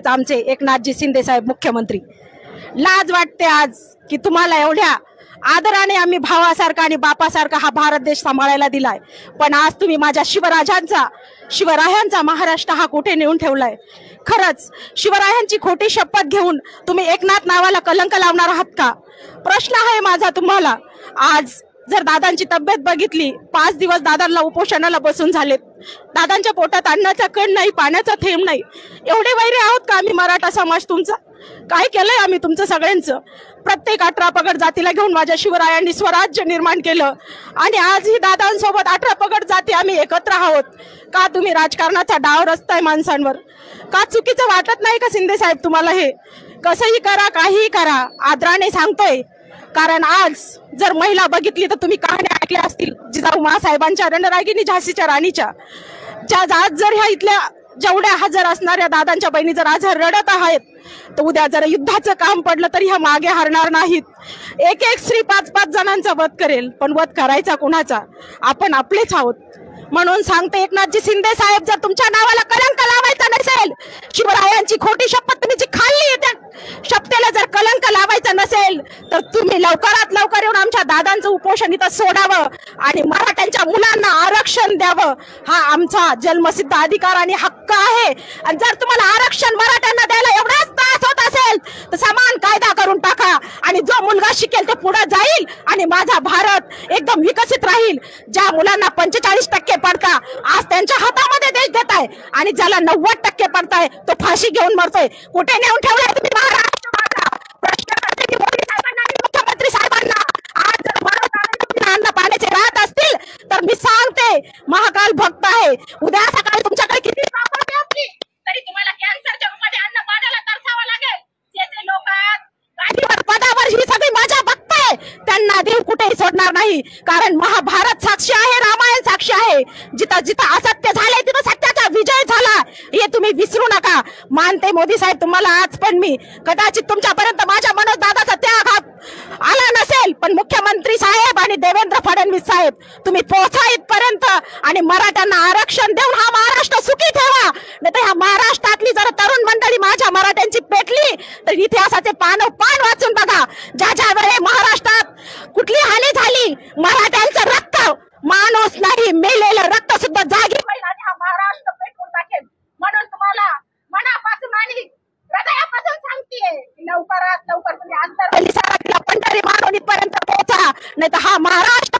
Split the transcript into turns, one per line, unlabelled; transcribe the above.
आमचे एकनाथजी शिंदे साहेब मुख्यमंत्री। लाज वाटते आज की तुम्हाला एवढ्या आदराने आम्ही भावासारखा आणि बापासारखा हा भारत देश सांभाळायला दिलाय, पण आज तुम्ही माझ्या शिवरायांचा महाराष्ट्र हा कुठे नेऊन ठेवलाय। खरंच शिवरायांची खोटी शपथ घेऊन तुम्ही एकनाथ नावाला कलंक लावणार आहात का? प्रश्न आहे माझा तुम्हाला। आज जर दादांची तब्येत बघितली, 5 दिवस दादांना उपोषणाला बसून झालेत, दादांच्या पोटात अन्नाचा कण नाही, पाण्याचा थेंब नाही। एवढे वैरे आहोत का आम्ही मराठा समाज तुमचा? काय केलंय आम्ही तुमचं सगळ्यांचं? प्रत्येक 18 पगड जातीला घेऊन माझ्या शिवरायांनी स्वराज्य निर्माण केलं आणि आजही दादांसोबत 18 पगड जाती आम्ही एकत्र आहोत। का तुम्ही राजकारणाचा डाव रचताय माणसांवर? का चुकीचं वाटत नाही का शिंदे साहेब तुम्हाला? हे कसंही करा, काहीही करा, आदराने सांगतोय। कारण आज जर महिला बघितली तर तुम्ही कहाण्या ऐकल्या असतील जिजाऊ मासाहेबांच्या, रणरागिणी झाशीच्या राणीच्या, आज जर ह्या इथल्या जेवढ्या हजर असणाऱ्या दादांच्या बहिणी जर आज रडत आहेत, तर उद्या जर युद्धाचं काम पडलं तरी ह्या मागे हरणार नाहीत। एक स्त्री 5-5 जणांचा वध करेल, पण वध करायचा कुणाचा? आपण आपलेच आहोत। म्हणून सांगते एकनाथजी शिंदे साहेब, जर तुमच्या नावाला कलंक लावायचा नसेल, शिवरायांची खोटी शपथ तुम्ही जी खाल्ली, त्या शपथेला जर कलंक लावायचा नसेल, तर तुम्ही लवकरात लवकर येऊन आमच्या दादांचं उपोषण इथं सोडावं आणि मराठ्यांच्या मुलांना आरक्षण द्यावं। हा आमचा जन्मसिद्ध अधिकार आणि हक्क आहे। आणि जर तुम्हाला आरक्षण मराठ्यांना द्यायला एवढाच त्रास होत असेल, तर समान कायदा करून टाका आणि जो मुलगा शिकेल तो पुढे जाईल आणि माझा भारत एकदम विकसित राहील। ज्या मुलांना 45% पडता, आज त्यांच्या हातामध्ये देश देताय आणि ज्याला 90% पडताय तो फाशी घेऊन मरतोय। कुठे नेऊन ठेवलाय तुम्ही महाराष्ट्र? माझा प्रश्न करते की मोदी साहेबांना आणि मुख्यमंत्री साहेबांना, आज जर भारत अन्न पाण्याचे राहत असतील तर मी सांगते महाकाल भक्त आहे। उद्या सकाळी तुमच्याकडे किती प्रॉपर्टी असली तरी तुम्हाला कॅन्सरच्या रूपाने अन्न पाण्याला तरसावं लागेल। जे लोक गाडीवर पदावर ही सगळी मजा बघताय, त्यांना देव कुठेही सोडणार नाही। कारण महाभारत साक्षी आहे, रामायण साक्षी आहे। जिथं जिथं असत्य झाले तिथं सत्याचा विजय झाला, हे तुम्ही विसरू नका। मानते मोदी साहेब तुम्हाला आज, पण मी कदाचित तुमच्यापर्यंत माझ्या मनोज दादाचा त्याग आला नसेल, पण मुख्यमंत्री साहेब आणि देवेंद्र फडणवीस साहेब तुम्ही पोहोचा इथपर्यंत आणि मराठ्यांना आरक्षण देऊन हा महाराष्ट्र सुखी ठेवा। नाही तर ह्या महाराष्ट्रातली जर तरुण मंडळी माझ्या मराठ्यांची पेटली तर इतिहासाचे पान वाचून बघा। ज्या वेळे महाराष्ट्रात कुठली हानी झाली, मराठ्यांचं रक्त, माणूस नाही मेलेलं रक्त सुद्धा जागी होईल आणि हा महाराष्ट्र पेटवून टाकेल। म्हणून तुम्हाला मनापासून आणि हृदयापासून सांगतेय, लवकरात लवकर तुम्ही अंतरवली पंढरी मानवणी पर्यंत पोहोचा, नाही तर हा महाराष्ट्र